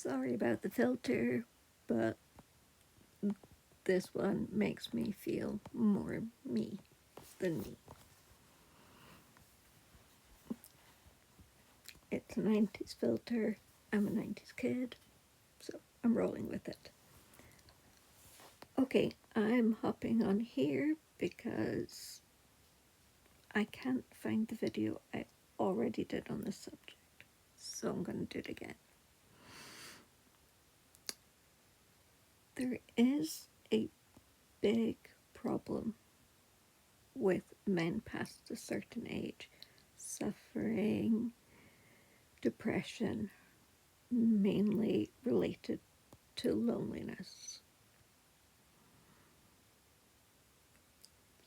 Sorry about the filter, but this one makes me feel more me than me. It's a 90s filter. I'm a 90s kid, so I'm rolling with it. Okay, I'm hopping on here because I can't find the video I already did on this subject, so I'm going to do it again. There is a big problem with men past a certain age suffering depression, mainly related to loneliness.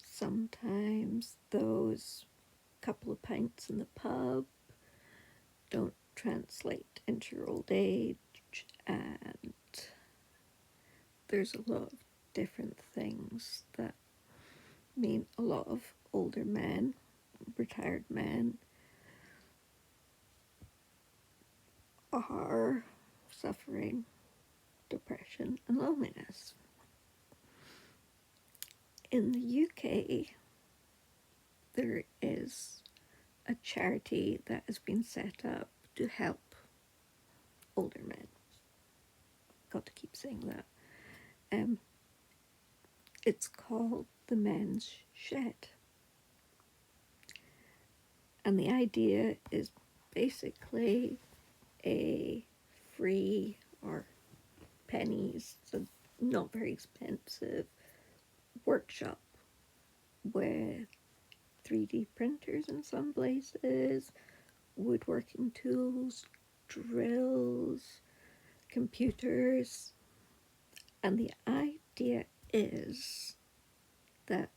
Sometimes those couple of pints in the pub don't translate into your old age, and there's a lot of different things that mean a lot of older men, retired men, are suffering depression and loneliness. In the UK, there is a charity that has been set up to help older men. Got to keep saying that. It's called the Men's Shed. And the idea is basically a free or pennies, so not very expensive, workshop with 3D printers in some places, woodworking tools, drills, computers. And the idea is that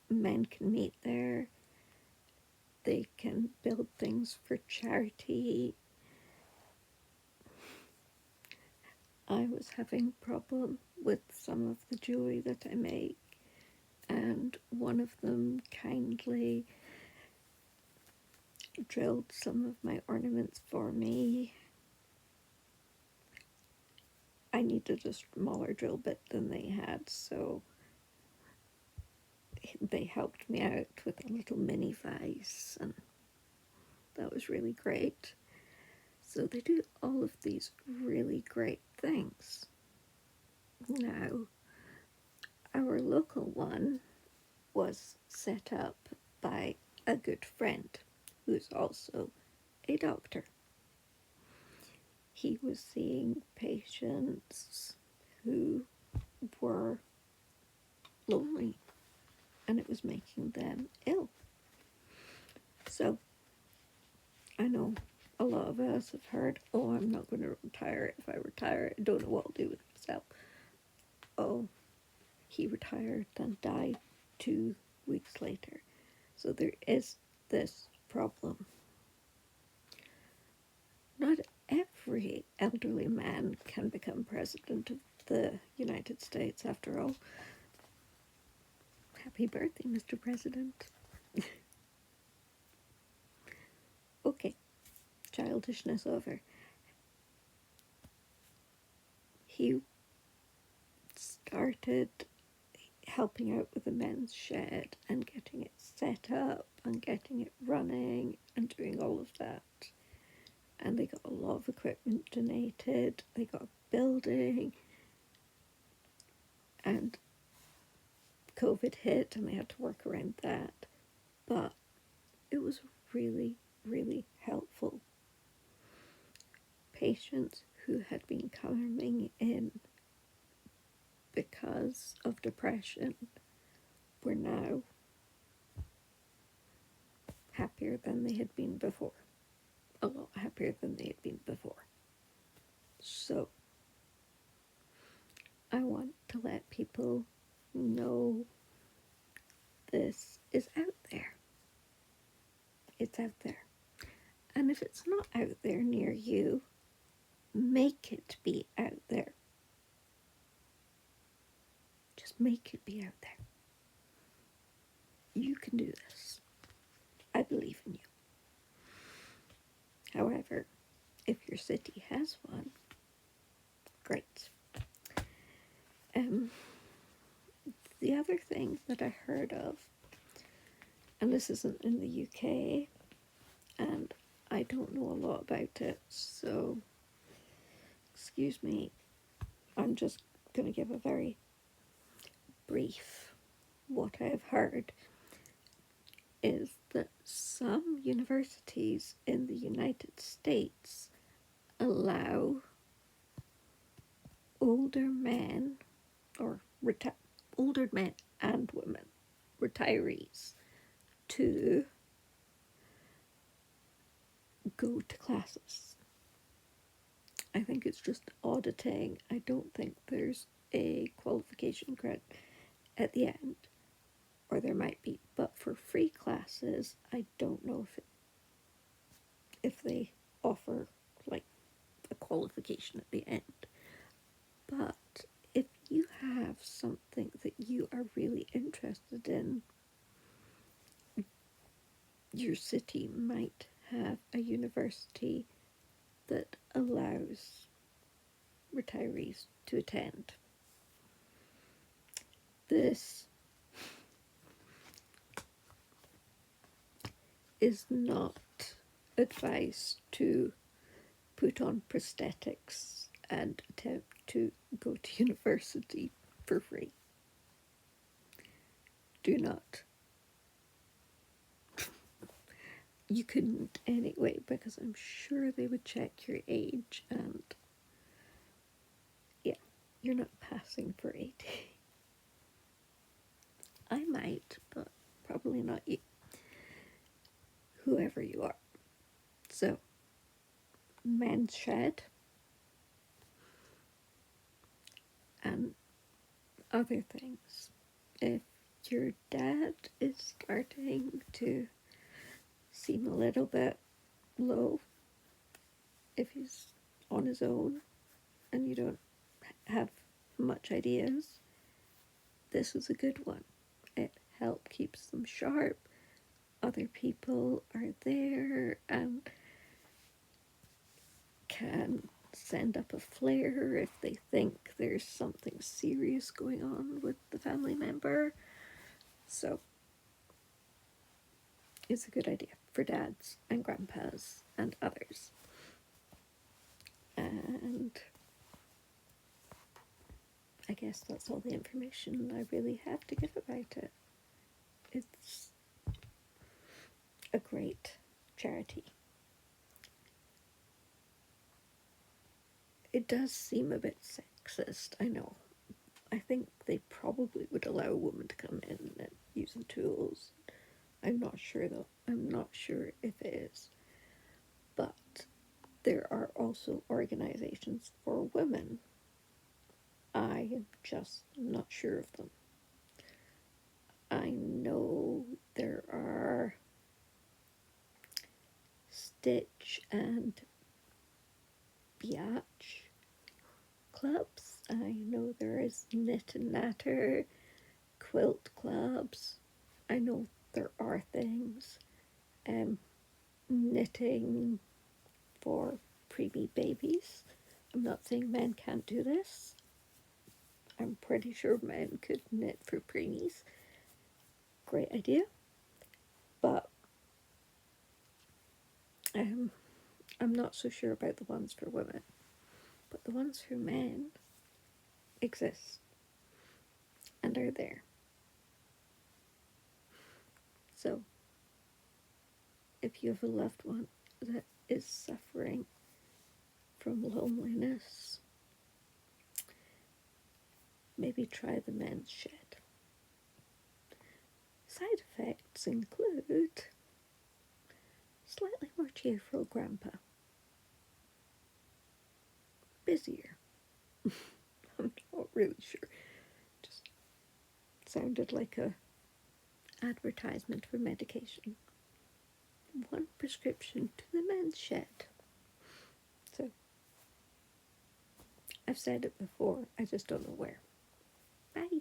men can meet there, they can build things for charity. I was having a problem with some of the jewelry that I make, and one of them kindly drilled some of my ornaments for me. I needed a smaller drill bit than they had, so they helped me out with a little mini vise, and that was really great. So they do all of these really great things. Now, our local one was set up by a good friend who's also a doctor. He was seeing patients who were lonely, and it was making them ill. So I know a lot of us have heard, oh, I'm not going to retire. If I retire, I don't know what I'll do with myself. Oh, he retired and died 2 weeks later. So there is this problem. Not every elderly man can become president of the United States, after all. Happy birthday, Mr. President. Okay, childishness over. He started helping out with the Men's Shed and getting it set up and getting it running and doing all of that. And they got a lot of equipment donated. They got a building, and COVID hit and they had to work around that. But it was really, really helpful. Patients who had been coming in because of depression were now happier than they had been before. A lot happier than they had been before. So I want to let people know this is out there. It's out there. And if it's not out there near you, make it be out there. Just make it be out there. You can do this. I believe in you. However, if your city has one, great. The other thing that I heard of, and this isn't in the UK, and I don't know a lot about it, so excuse me, I'm just going to give a very brief what I have heard, is that some universities in the United States allow older men, or older men and women, retirees, to go to classes. I think it's just auditing. I don't think there's a qualification credit at the end, or there might be, but for free classes, I don't know if they offer like a qualification at the end. But if you have something that you are really interested in, your city might have a university that allows retirees to attend. This is not advice to put on prosthetics and attempt to go to university for free. Do not. You couldn't anyway, because I'm sure they would check your age, and yeah, you're not passing for 80. I might, but probably not you. Whoever you are. So, men's shed and other things. If your dad is starting to seem a little bit low, if he's on his own and you don't have much ideas, this is a good one. It keeps them sharp. Other people are there and can send up a flare if they think there's something serious going on with the family member. So it's a good idea for dads and grandpas and others. And I guess that's all the information I really have to give about it. It's a great charity. It does seem a bit sexist, I know. I think they probably would allow a woman to come in and use the tools. I'm not sure though. I'm not sure if it is. But there are also organizations for women. I am just not sure of them. I know there are Stitch and Biatch clubs. I know there is Knit and Natter, quilt clubs. I know there are things. Knitting for preemie babies. I'm not saying men can't do this. I'm pretty sure men could knit for preemies. Great idea. But I'm not so sure about the ones for women. But the ones for men exist and are there. So if you have a loved one that is suffering from loneliness, maybe try the men's shed. Side effects include slightly more cheerful grandpa, busier. I'm not really sure. Just sounded like a advertisement for medication. One prescription to the men's shed. So, I've said it before, I just don't know where. Bye.